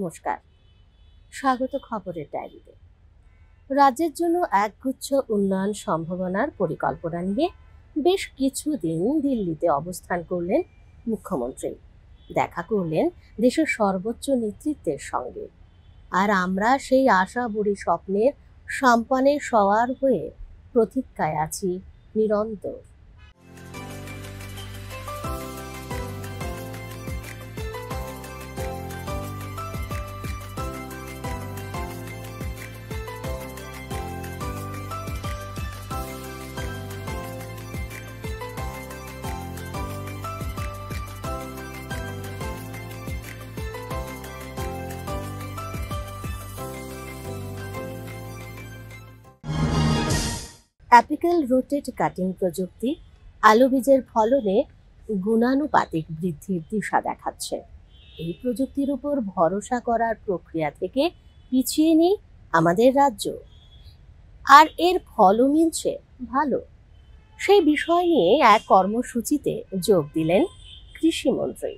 নমস্কার, স্বাগত খবরের ডায়েরিতে। রাজ্যের জন্য একগুচ্ছ উন্নয়ন সম্ভাবনার পরিকল্পনা নিয়ে বেশ কিছুদিন দিল্লিতে অবস্থান করলেন মুখ্যমন্ত্রী। দেখা করলেন দেশের সর্বোচ্চ নেতৃত্বের সঙ্গে। আর আমরা সেই আশা বুড়ি স্বপ্নের সাম্পানে সওয়ার হয়ে প্রতীক্ষায় আছি নিরন্তর। অ্যাপিক্যাল রুটেড কাটিং প্রযুক্তি আলু বীজের ফলনে গুণানুপাতিক বৃদ্ধির দিশা দেখাচ্ছে। এই প্রযুক্তির উপর ভরসা করার প্রক্রিয়া থেকে পিছিয়ে নেই আমাদের রাজ্য, আর এর ফলও মিলছে ভালো। সেই বিষয় নিয়ে এক কর্মসূচিতে যোগ দিলেন কৃষিমন্ত্রী।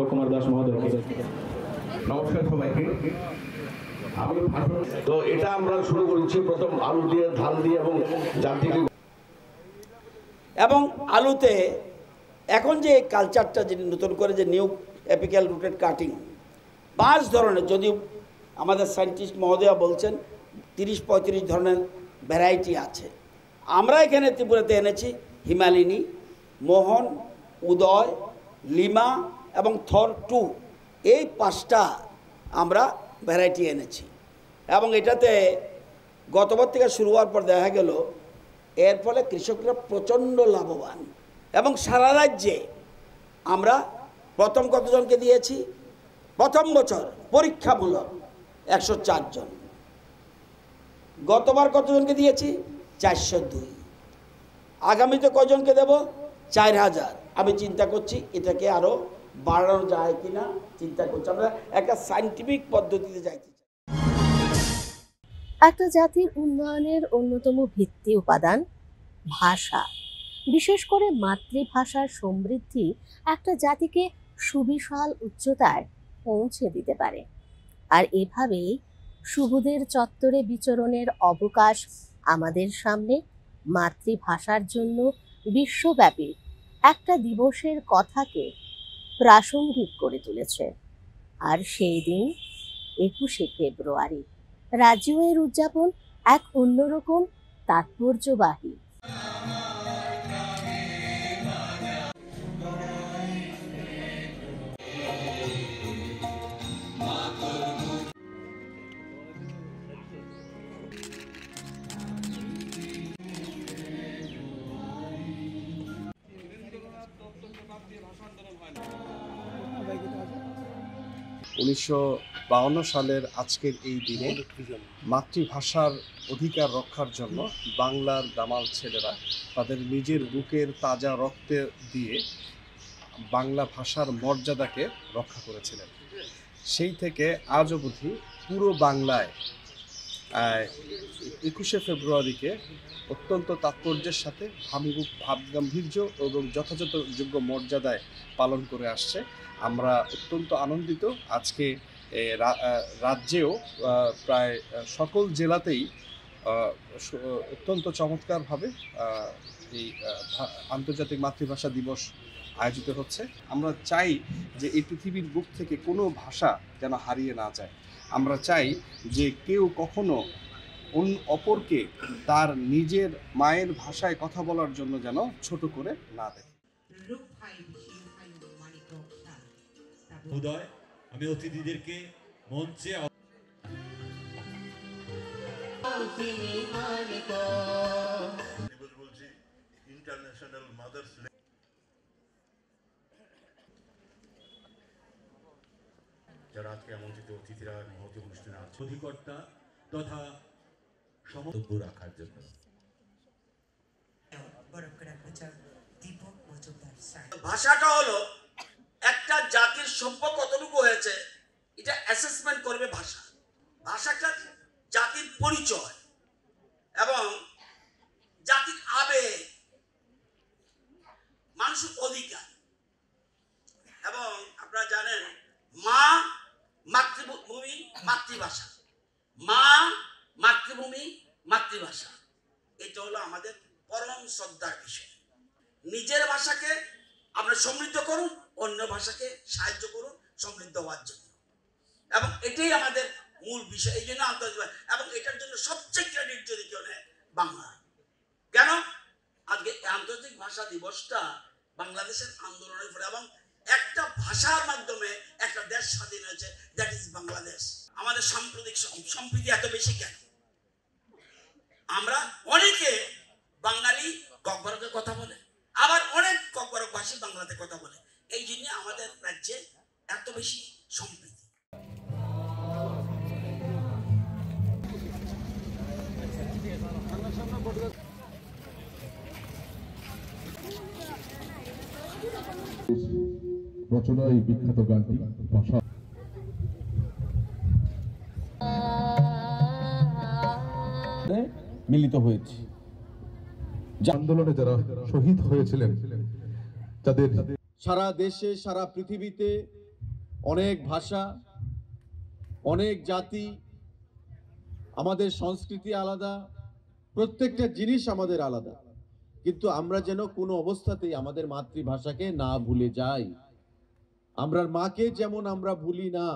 কুমার দাস মহোদয়, নমস্কার সবাইকে। তো এটা আমরা শুরু করেছি প্রথম আলু দিয়ে, ধান দিয়ে এবং যান্ত্রিক। এবং আলুতে এখন যে কালচারটা যে নতুন করে যে নিউ অ্যাপিক্যাল রুটেড কাটিং 5 ধরনের, যদিও আমাদের সায়েন্টিস্ট মহোদয়া বলছেন 30-35 ধরনের ভ্যারাইটি আছে। আমরা এখানে ত্রিপুরাতে এনেছি হিমালিনী, মোহন, উদয়, লিমা এবং থর 2, এই 5টা আমরা ভ্যারাইটি এনেছি। এবং এটাতে গতবার থেকে শুরু হওয়ার পর দেখা গেল এর ফলে কৃষকরা প্রচণ্ড লাভবান। এবং সারা রাজ্যে আমরা প্রথম কতজনকে দিয়েছি? প্রথম বছর পরীক্ষামূলক 104 জন। গতবার কতজনকে দিয়েছি? 402। আগামীতে কজনকে দেব? 4000। আমি চিন্তা করছি এটাকে আরও বাড়ানো যায় কিনা চিন্তা করছি। আমরা একটা সায়েন্টিফিক পদ্ধতিতে যাইতে চাই। একটা জাতির উন্নয়নের অন্যতম ভিত্তি উপাদান ভাষা, বিশেষ করে মাতৃভাষার সমৃদ্ধি একটা জাতিকে সুবিশাল উচ্চতায় পৌঁছে দিতে পারে। আর এভাবেই সুবুদের চত্বরে বিচরণের অবকাশ আমাদের সামনে মাতৃভাষার জন্য বিশ্বব্যাপী একটা দিবসের কথাকে প্রাসঙ্গিক করে তুলেছে। আর সেই দিন 21শে ফেব্রুয়ারি। রাজ্যেও এর উদযাপন এক অন্যরকম তাৎপর্যবাহী। উনিশশো 52 সালের আজকের এই দিনে মাতৃভাষার অধিকার রক্ষার জন্য বাংলার দামাল ছেলেরা তাদের নিজের বুকের তাজা রক্তে দিয়ে বাংলা ভাষার মর্যাদাকে রক্ষা করেছিলেন। সেই থেকে আজ অবধি পুরো বাংলায় 21শে ফেব্রুয়ারিকে অত্যন্ত তাৎপর্যের সাথে ভাবগাম্ভীর্য এবং যথাযথ যোগ্য মর্যাদায় পালন করে আসছে। আমরা অত্যন্ত আনন্দিত। আজকে রাজ্যেও প্রায় সকল জেলাতেই অত্যন্ত চমৎকারভাবে এই আন্তর্জাতিক মাতৃভাষা দিবস আয়োজিত হচ্ছে। আমরা চাই যে এই পৃথিবীর বুক থেকে কোনো ভাষা যেন হারিয়ে না যায়। আমরা চাই যে কেউ কখনো অপরকে তার নিজের মায়ের ভাষায় কথা বলার জন্য যেন ছোট করে না দেখে। উদয়, আমি অতিথিদেরকে মঞ্চে বলছি ইন্টারন্যাশনাল মাদার্স যারা আজকে আমন্ত্রিত অতিথিরা মহতি অনুষ্ঠানে আছে, অধিকর্তা তথা সমর্থ রাখার জন্য ভাষাটা হলো একটা জাতির সভ্য কতটুকু হয়েছে এটা অ্যাসেসমেন্ট করবে ভাষা। ভাষাটা জাতির পরিচয় এবং জাতির আবেগ, মানুষের অধিকার। এবং আপনারা জানেন মা মাতৃভূমি মাতৃভাষা, মা মাতৃভূমি মাতৃভাষা, এটা হলো আমাদের পরম শ্রদ্ধার বিষয়। নিজের ভাষাকে আমরা সমৃদ্ধ করুন, অন্য ভাষাকে সাহায্য করুন সমৃদ্ধ হওয়ার জন্য, এবং এটাই আমাদের মূল বিষয়। এই জন্য আন্তর্জাতিক, এবং এটার জন্য সবচেয়ে ক্রেডিট যদি কেউ নেয় বাংলা। কেন? আজকে আন্তর্জাতিক ভাষা দিবসটা বাংলাদেশের আন্দোলনের ফলে এবং একটা ভাষার মাধ্যমে একটা দেশ স্বাধীন হয়েছে, দ্যাট ইজ বাংলাদেশ। আমাদের সাম্প্রতিক সম্প্রীতি এত বেশি কেন? আমরা অনেকে বাঙালি ককবরকে কথা বলে, আবার অনেক ককবরক ভাষী বাংলাতে কথা বলে, এই জন্য আমাদের রাজ্যে এত বেশি সম্প্রীতি। রচনা এই বিখ্যাত গানটি ভাষা মিলিত হয়েছে। আন্দোলনে যারা শহীদ হয়েছিলেন তাদের সারা দেশে সারা পৃথিবীতে অনেক ভাষা, অনেক জাতি, আমাদের সংস্কৃতি আলাদা, প্রত্যেকটা জিনিস আমাদের আলাদা, কিন্তু আমরা যেন কোনো অবস্থাতেই আমাদের মাতৃভাষাকে না ভুলে যাই। আমরা মাকে যেমন আমরা ভুলি না,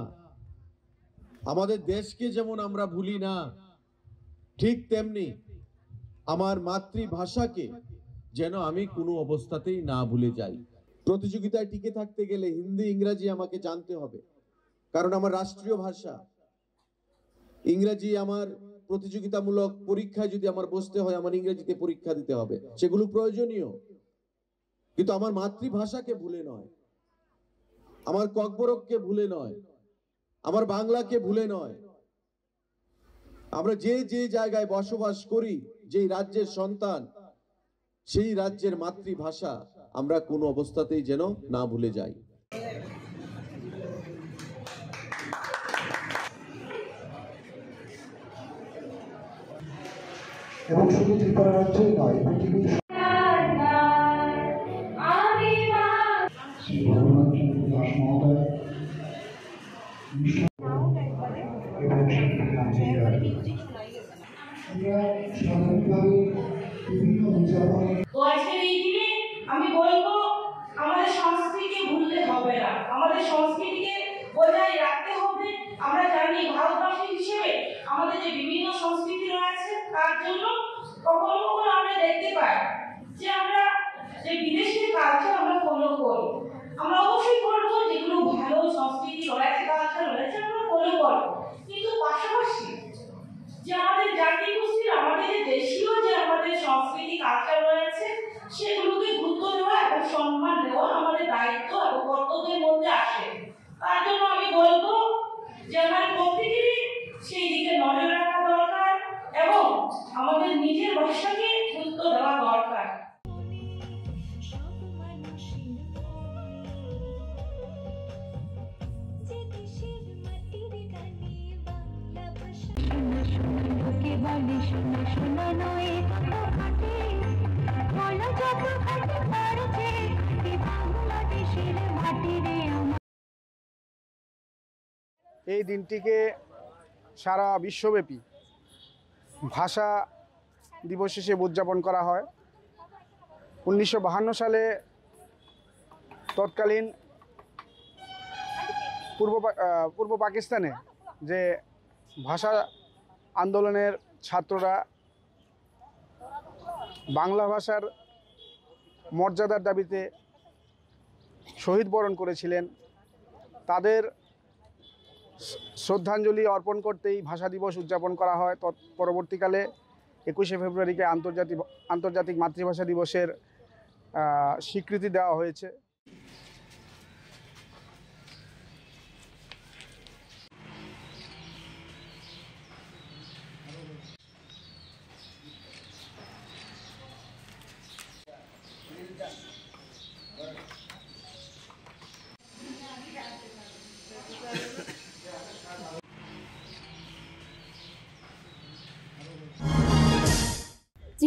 আমাদের দেশকে যেমন আমরা ভুলি না, ঠিক তেমনি আমার মাতৃভাষাকে যেন আমি কোনো অবস্থাতেই না ভুলে যাই। প্রতিযোগিতায় টিকে থাকতে গেলে হিন্দি ইংরেজি আমাকে জানতে হবে, কারণ আমার রাষ্ট্রীয় ভাষা। ইংরেজি আমার প্রতিযোগিতামূলক পরীক্ষায় যদি আমার বসতে হয়, আমার ইংরেজিতে পরীক্ষা দিতে হবে, সেগুলো প্রয়োজনীয়, কিন্তু আমার মাতৃভাষাকে ভুলে নয়, আমার ককবরককে ভুলে নয়, আমার বাংলাকে ভুলে নয়। আমরা যে যে জায়গায় বসবাস করি, যেই রাজ্যের সন্তান, সেই রাজ্যের মাতৃভাষা আমরা কোনো অবস্থাতেই যেন না ভুলে যাই। এবং শুধু ত্রিপুরা রাজ্যেই নয়, পৃথিবীর শ্রী রঘুনাথ চন্দ্র দাস মহোদয় এবং আমরা সাধারণভাবে বিভিন্ন উদযাপনে আমি বলবো আমাদের সংস্কৃতি ভুললে হবে না, আমাদের সংস্কৃতিকে বজায় রাখতে হবে। আমরা জানি ভারতবাসী হিসেবে আমাদের যে বিভিন্ন সংস্কৃতি রয়েছে, তার জন্য কখনো কখনো আমরা দেখতে পাই যে আমরা যে বিদেশি কালচার আমরা ফলো করি, আমরা অবশ্যই করবো, যেগুলো ভালো সংস্কৃতি রয়েছে, কালচার রয়েছে, আমরা ফলো করবো, কিন্তু পাশাপাশি যে আমাদের জাতি গোষ্ঠীর, আমাদের দেশীয় যে আমাদের সংস্কৃতি কালচার রয়েছে, সেগুলোকে গুরুত্ব দেওয়া এবং সম্মান দেওয়া আমাদের দায়িত্ব এবং কর্তব্যের মধ্যে আসে। তার জন্য আমি বলবো যে আমাদের প্রত্যেকেরই সেই দিকে নজর রাখা দরকার এবং আমাদের নিজের ভাষাকে গুরুত্ব দেওয়া দরকার। এই দিনটিকে সারা বিশ্বব্যাপী ভাষা দিবস হিসেবে উদযাপন করা হয়। 1952 সালে তৎকালীন পূর্ব পাকিস্তানে যে ভাষা আন্দোলনের ছাত্ররা বাংলা ভাষার মর্যাদার দাবিতে শহীদ বরণ করেছিলেন, তাদের শ্রদ্ধাঞ্জলি অর্পণ করতেই ভাষা দিবস উদযাপন করা হয়। পরবর্তীকালে 21শে ফেব্রুয়ারিকে আন্তর্জাতিক মাতৃভাষা দিবসের স্বীকৃতি দেওয়া হয়েছে।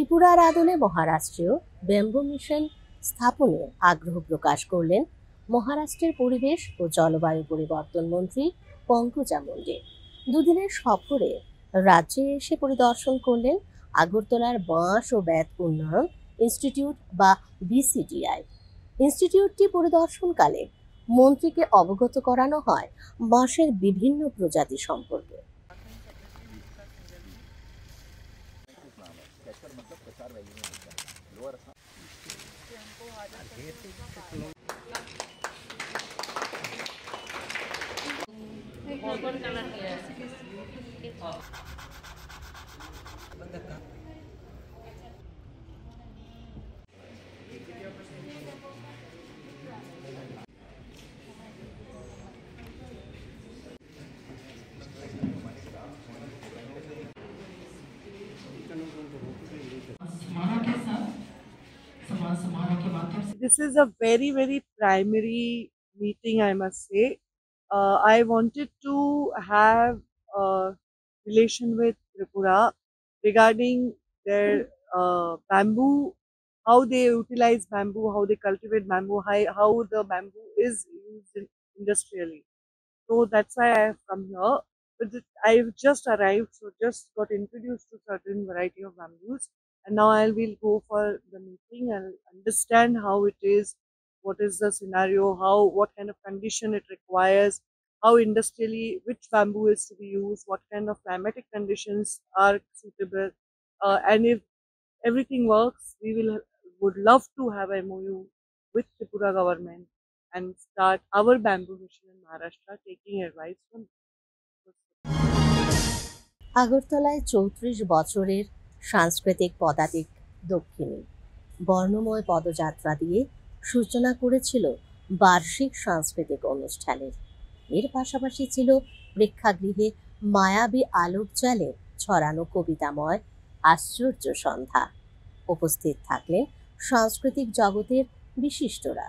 ত্রিপুরার আদলে মহারাষ্ট্রেও ব্যাম্বু মিশন স্থাপনে আগ্রহ প্রকাশ করলেন মহারাষ্ট্রের পরিবেশ ও জলবায়ু পরিবর্তন মন্ত্রী পঙ্কজা মুন্ডে। দুদিনের সফরে রাজ্যে এসে পরিদর্শন করলেন আগরতলার বাঁশ ও বেত উন্নয়ন ইনস্টিটিউট বা বিসিডিআই। ইনস্টিটিউটটি পরিদর্শনকালে মন্ত্রীকে অবগত করানো হয় বাঁশের বিভিন্ন প্রজাতি সম্পর্কে। This is a very, very primary meeting, I must say. I wanted to have a relation with Tripura regarding their bamboo, how they utilize bamboo, how they cultivate bamboo, how the bamboo is used industrially. So that's why I have come here. But I've just arrived, so just got introduced to certain variety of bamboos. And now I will go for the meeting and understand how it is, what is the scenario, what kind of condition it requires, how industrially, which bamboo is to be used, what kind of climatic conditions are suitable. And if everything works, would love to have a MOU with Tripura government and start our bamboo mission in Maharashtra, taking advice from. আগরতলায় ৩৪ বছরের সাংস্কৃতিক পদাতিক দক্ষিণী বর্ণময় পদযাত্রা দিয়ে সূচনা করেছিল বার্ষিক সাংস্কৃতিক অনুষ্ঠানের। এর পাশাপাশি ছিল প্রেক্ষাগৃহে মায়াবী আলোক জালে ছড়ানো কবিতাময় আশ্চর্য সন্ধ্যা। উপস্থিত থাকলেন সাংস্কৃতিক জগতের বিশিষ্টরা।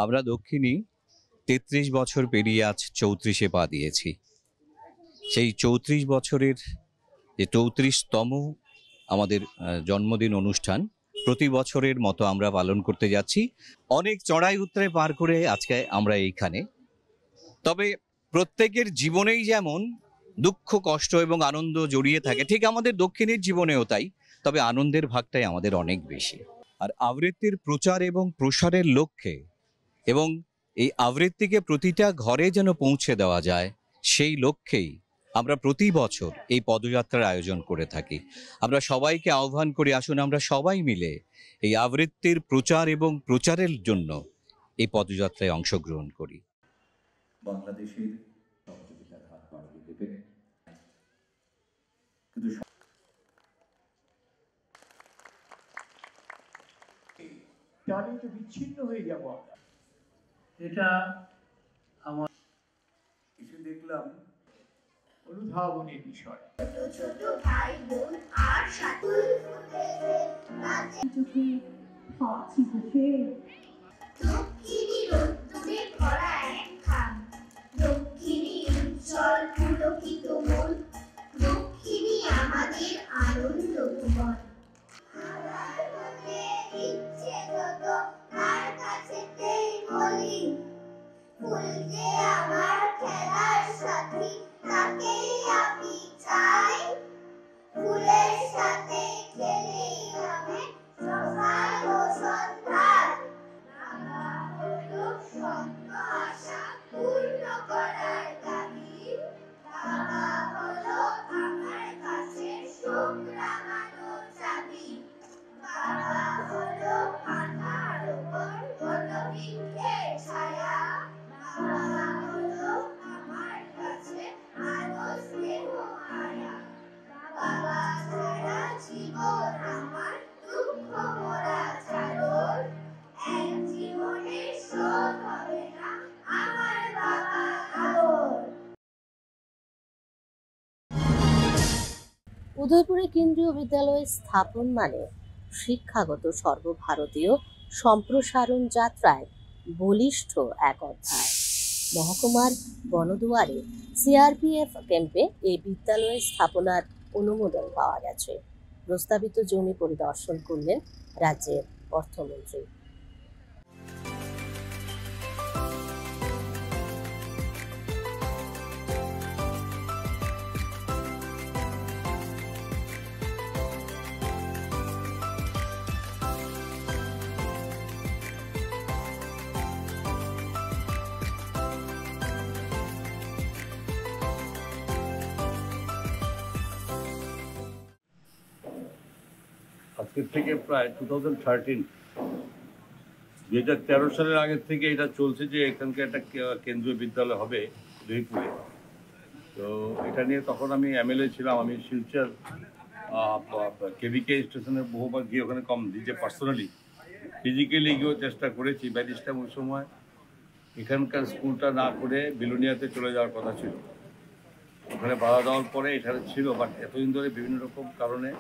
আমরা দক্ষিণী ৩৩ বছর পেরিয়ে আজ ৩৪-এ পা দিয়েছি। সেই ৩৪ বছরের যে ৩৪তম আমাদের জন্মদিন অনুষ্ঠান প্রতি বছরের মতো আমরা পালন করতে যাচ্ছি। অনেক চড়াই উতরাই পার করে আজকে আমরা এইখানে। তবে প্রত্যেকের জীবনেই যেমন দুঃখ, কষ্ট এবং আনন্দ জড়িয়ে থাকে, ঠিক আমাদের দক্ষিণের জীবনেও তাই। তবে আনন্দের ভাগটাই আমাদের অনেক বেশি। আর আবৃত্তির প্রচার এবং প্রসারের লক্ষ্যে এবং এই আবৃত্তিকে প্রতিটা ঘরে যেন পৌঁছে দেওয়া যায়, সেই লক্ষ্যেই আমরা প্রতি বছর এই পদযাত্রার আয়োজন করে থাকি। আমরা সবাইকে আহ্বান করি, আসুন আমরা সবাই মিলে এই আবৃত্তির প্রচার এবং প্রচারের জন্য এই পদযাত্রায় অংশগ্রহণ করি। বাংলাদেশের সহযোগিতার হাত বাড়িয়ে দেবেন, কিন্তু তাহলে তো বিচ্ছিন্ন হয়ে যাব। এটা আমার এসে দেখলাম অনুধাবনের বিষয়। ছোট ভাই বোন আর সাথে দক্ষিণী রোদ্দুরে ভরা এক খাম, দক্ষিণী উজ্জ্বল পুলকিত মন, দক্ষিণী আমাদের আনন্দ ভুবন। আমার মনে ইচ্ছে যত তার কাছেতেই বলি, ফুল যে আমার খেলার সাথী, তাকেই আমি চাই। ফুলের সাথে খেলি আমি সকাল ও সন্ধ্যায়। বাবা হলো স্বপ্ন আশা পূর্ণ করার দাবি, বাবা হলো আমার কাছে সুখ রাঙানো চাবি। বাবা হলো মাথার উপর বটবৃক্ষের ছায়া, বাবা হলো আমার কাছে আলো স্নেহ মায়া। বাবা ছাড়া উদয়পুরে কেন্দ্রীয় বিদ্যালয় স্থাপন মানে শিক্ষাগত সর্বভারতীয় সম্প্রসারণ যাত্রায় বলিষ্ঠ এক অধ্যায়। মহকুমার বনদুয়ারে সিআরপিএফ ক্যাম্পে এই বিদ্যালয় স্থাপনার অনুমোদন পাওয়া গেছে। প্রস্তাবিত জমি পরিদর্শন করলেন রাজ্যের অর্থমন্ত্রী। আজকের থেকে প্রায় 2013 সালের আগের থেকে এটা চলছে যে এখানকার একটা কেন্দ্রীয় বিদ্যালয় হবে জয়পুরে। তো এটা নিয়ে তখন আমি এমএলএ ছিলাম, আমি শিলচর কেভিকে স্টেশনের বহুবার গিয়ে ওখানে কম নিজে পার্সোনালি ফিজিক্যালি গিয়েও চেষ্টা করেছি। ব্যারিস্টার ওই সময় এখানকার স্কুলটা না করে বিলোনিয়াতে চলে যাওয়ার কথা ছিল, ওখানে বাধা দেওয়ার পরে এখানে ছিল, বাট এতদিন ধরে বিভিন্ন রকম কারণে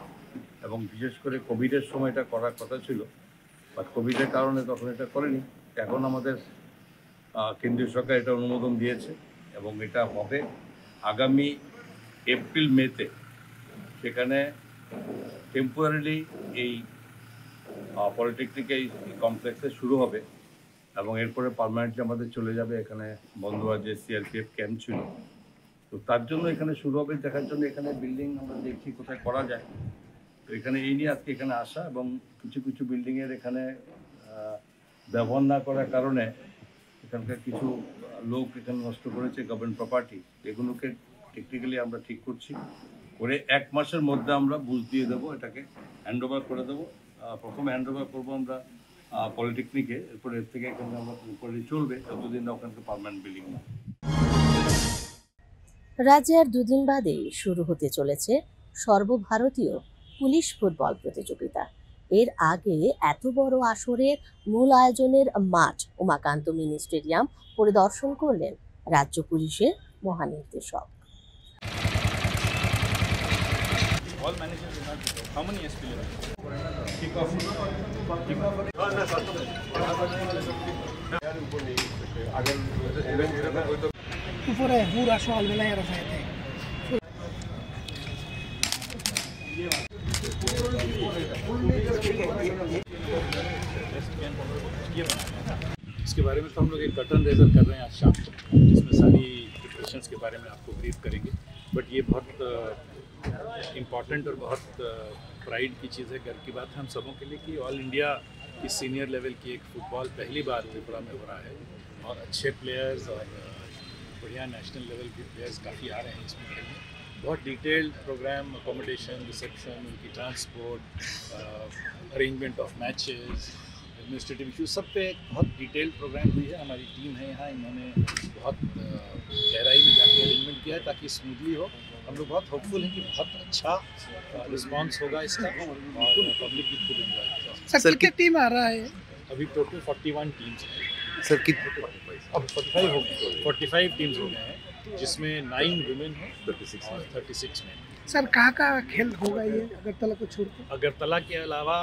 এবং বিশেষ করে কোভিডের সময় এটা করার কথা ছিল, বাট কোভিডের কারণে তখন এটা করেনি। এখন আমাদের কেন্দ্রীয় সরকার এটা অনুমোদন দিয়েছে এবং এটা হবে আগামী এপ্রিল মেতে। সেখানে টেম্পোরারিলি এই পলিটেকনিক এই কমপ্লেক্সে শুরু হবে এবং এরপরে পার্মানেন্টলি আমাদের চলে যাবে এখানে বন্ধুয়ার যে সিআরপিএফ ক্যাম্প ছিল। তো তার জন্য এখানে শুরু হবে, দেখার জন্য এখানে বিল্ডিং আমরা দেখছি কোথায় করা যায়। তো এখানে এই নিয়ে আজকে এখানে আসা এবং কিছু কিছু বিল্ডিংয়ের এখানে ব্যবহার না করার কারণে এখানকার কিছু লোক এখানে নষ্ট করেছে গভর্নমেন্ট প্রপার্টি, এগুলোকে টেকনিক্যালি আমরা ঠিক করছি, করে 1 মাসের মধ্যে আমরা বুঝ দিয়ে দেবো, এটাকে হ্যান্ড ওভার করে দেবো। প্রথমে হ্যান্ড ওভার করবো আমরা পলিটেকনিকে, এরপরে এর থেকে এখানে আমরা করে চলবে যতদিন না ওখানকে পার্মানেন্ট বিল্ডিং না। রাজ্যে আর দুদিন বাদেই শুরু হতে চলেছে সর্বভারতীয় পুলিশ ফুটবল প্রতিযোগিতা। এর আগে এত বড় আসরের মূল আয়োজনের মাঠ উমাকান্ত মিনি স্টেডিয়াম পরিদর্শন করলেন রাজ্য পুলিশের মহানির্দেশক। উপরে পুরা সকালবেলায় এরা যায়। इसके बारे में तो हम लोग एक कर्टन रेजर कर रहे हैं आज शाम को, जिसमें सारी प्रिपरेशंस के बारे में आपको ब्रीफ करेंगे। बट ये बहुत इम्पॉर्टेंट और बहुत प्राइड की चीज़ है, गर्व की बात है हम सबों के लिए कि ऑल इंडिया की सीनियर लेवल की एक फुटबॉल पहली बार त्रिपुरा में हो रहा है और अच्छे प्लेयर्स और बढ़िया नेशनल लेवल के प्लेयर्स काफ़ी आ रहे हैं इसमें खेलने। बहुत डिटेल्ड प्रोग्राम, अकोमोडेशन, रिसेप्शन, उनकी transport, arrangement of matches, administrative issues, सब पे बहुत डिटेल्ड प्रोग्राम हुई है। हमारी टीम है यहाँ, इन्होंने बहुत गहराई में जाके अरेंजमेंट किया है ताकि स्मूथली हो। हम लोग बहुत होपफुल हैं कि बहुत अच्छा रिस्पांस होगा इसका और पब्लिक भी खूब एंजॉय करेगा। सर कितनी टीम आ रहा है? अभी टोटल 41 टीम्स हैं सर। अब 45 हो गए, 45 टीम्स हो गए हैं, जिसमें 9 वुमेन हैं और 36 मैन। सर कहाँ खेल होगा ये अगरतला को छोड़ के? अगरतला के अलावा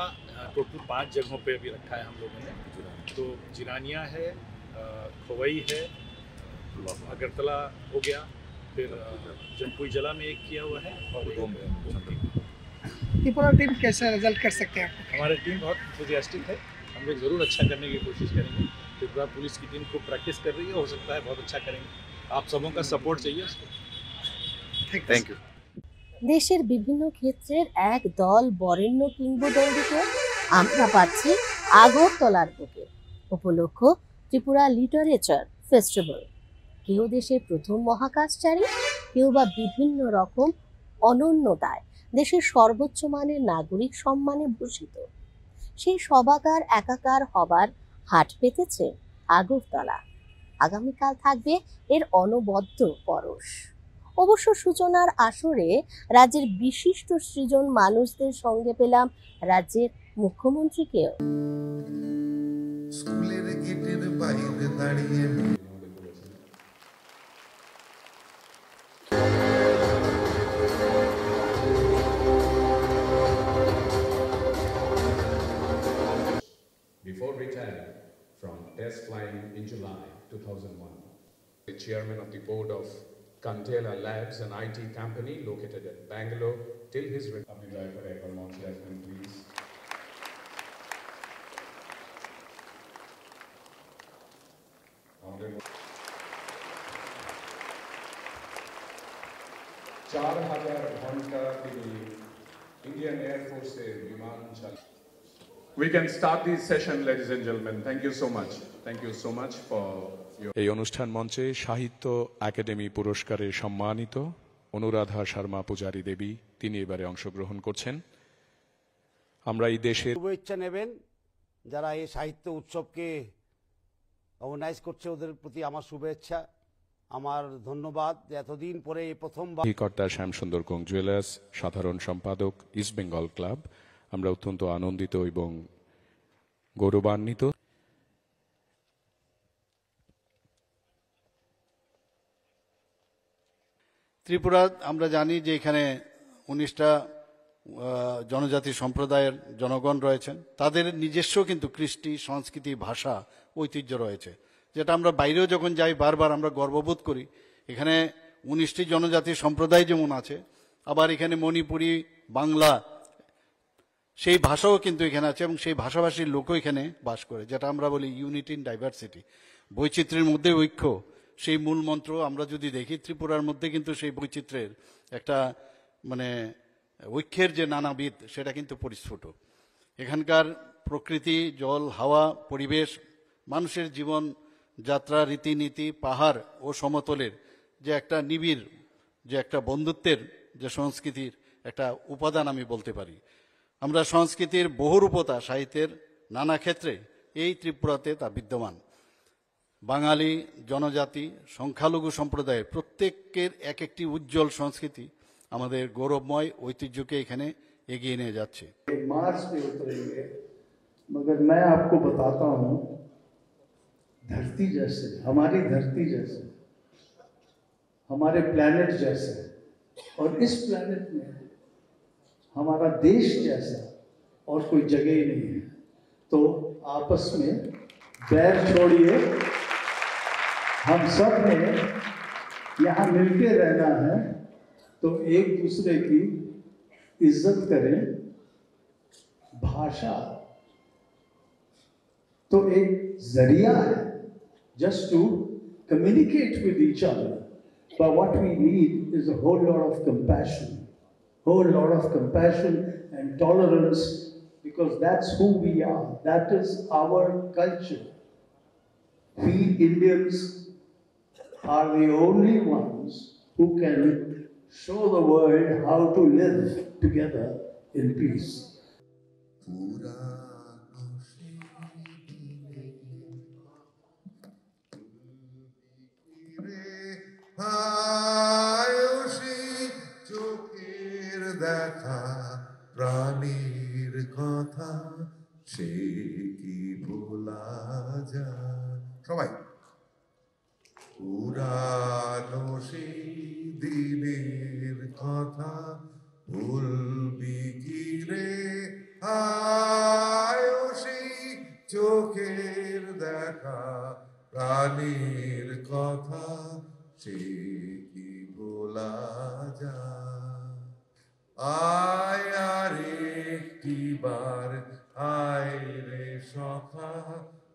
टोटल 5 जगहों पे अभी रखा है हम लोगों ने। तो जिरानिया है, खोवई है, अगरतला हो गया, फिर जमपुई जला में एक किया हुआ है और त्रिपुरा टीम कैसा रिजल्ट कर सकते हैं? हमारी टीम बहुत एंथुसियास्टिक है, हम लोग ज़रूर अच्छा करने की कोशिश करेंगे। त्रिपुरा पुलिस की टीम खूब प्रैक्टिस कर रही है, हो सकता है बहुत अच्छा करेंगे। आप सबों का सपोर्ट चाहिए उसको। Thank you. দেশের বিভিন্ন ক্ষেত্রের এক দল বরেণ্য কিংবদন্তিকে আমরা পাচ্ছি আগরতলার বুকে। উপলক্ষ ত্রিপুরা লিটারেচার ফেস্টিভ্যাল। কেউ দেশের প্রথম মহাকাশচারী, কেউ বা বিভিন্ন রকম অনন্যতায় দেশের সর্বোচ্চ মানের নাগরিক সম্মানে ভূষিত। সেই সবাকার একাকার হবার হাট পেতেছে আগরতলা। আগামীকাল থাকবে এর অনবদ্য পরশ। অবশ্য সূচনার আসরে রাজ্যের বিশিষ্ট সৃজন মানুষদের সঙ্গে পেলাম রাজ্যের মুখ্যমন্ত্রীকেও। স্কুলের গেটের বাইরে দাঁড়িয়ে test flying in July 2001. The chairman of the board of Candela Labs, an IT company located at Bangalore, till his retirement. Please. Indian Air Force বিমান চালক। We can start this session, ladies and gentlemen. Thank you so much. Thank you so much for your... এই অনুষ্ঠান মঞ্চে সাহিত্য academy পুরস্কারে সম্মানিত অনুরাধা শর্মা পূজারী দেবী তিনি এবারে অংশগ্রহণ করছেন। আমরা এই দেশের শুভেচ্ছা নেবেন যারা এই সাহিত্য উৎসবকে অর্গানাইজ করছে, ওদের প্রতি আমার শুভেচ্ছা, আমার ধন্যবাদ। এতদিন পরে এই প্রথমবার কর্তা শ্যামসুন্দর কোং জুয়েলার্স, সাধারণ সম্পাদক ইস্ট বেঙ্গল ক্লাব, আমরা অত্যন্ত আনন্দিত এবং গৌরবান্বিত। ত্রিপুরা আমরা জানি যে এখানে 19টা জনজাতি সম্প্রদায়ের জনগণ রয়েছেন, তাদের নিজস্ব কিন্তু কৃষ্টি, সংস্কৃতি, ভাষা, ঐতিহ্য রয়েছে, যেটা আমরা বাইরেও যখন যাই বারবার আমরা গর্ববোধ করি। এখানে 19টি জনজাতি সম্প্রদায় যেমন আছে, আবার এখানে মণিপুরি, বাংলা সেই ভাষাও কিন্তু এখানে আছে এবং সেই ভাষাভাষীর লোকও এখানে বাস করে, যেটা আমরা বলি ইউনিটি ইন ডাইভার্সিটি, বৈচিত্র্যের মধ্যে ঐক্য। সেই মূল মন্ত্র আমরা যদি দেখি ত্রিপুরার মধ্যে কিন্তু সেই বৈচিত্র্যের একটা মানে ঐক্যের যে নানাবিধ সেটা কিন্তু পরিস্ফুট। এখানকার প্রকৃতি, জল, হাওয়া, পরিবেশ, মানুষের জীবন যাত্রা, রীতিনীতি, পাহাড় ও সমতলের যে একটা নিবিড়, যে একটা বন্ধুত্বের যে সংস্কৃতির একটা উপাদান আমি বলতে পারি। আমরা সংস্কৃতির বহুরূপতা সাহিত্যের নানা ক্ষেত্রে এই ত্রিপুরাতে তা বিদ্যমান। বাঙালি, জনজাতি, সংখ্যালঘু সম্প্রদায়ের প্রত্যেকের এক একটি উজ্জ্বল সংস্কৃতি আমাদের গৌরবময় ঐতিহ্যকে এখানে এগিয়ে নিয়ে যাচ্ছে। मार्स पे उतरेंगे, मगर मैं आपको बताता हूँ, धरती जैसे, हमारी धरती जैसे, हमारे प्लैनेट जैसे, और इस प्लैनेट में हमारा देश जैसा और कोई जगह ही नहीं है। तो आपस में बैर छोड़िए, हम सब ने यहाँ मिलके रहना है, तो एक दूसरे की इज्जत करें। भाषा तो एक जरिया है just to communicate with each other, but what we need is a whole lot of compassion and tolerance, because that's who we are, that is our culture. We Indians are the only ones who can show the world how to live together in peace. চোখের দেখা প্রাণীর কথা সে কি ভোলা যায়। সবাই পুরানো সেই দিনের কথা ভুলবি কি রে, আয় সেই চোখের দেখা প্রাণীর কথা সে কি ভোলা যায়। আয় আর একটিবার আয় রে সখা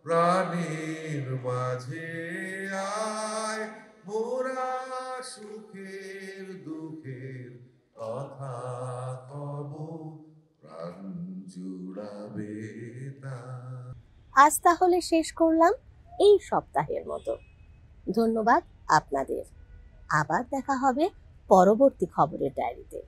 প্রাণীর মাঝে আয়, মোরা সুখের দুঃখের কথা কব প্রাণ জুড়াবে তা। আজ তাহলে শেষ করলাম এই সপ্তাহের মতো। ধন্যবাদ আপনাদের। আবার দেখা হবে পরবর্তী খবরের ডায়েরিতে।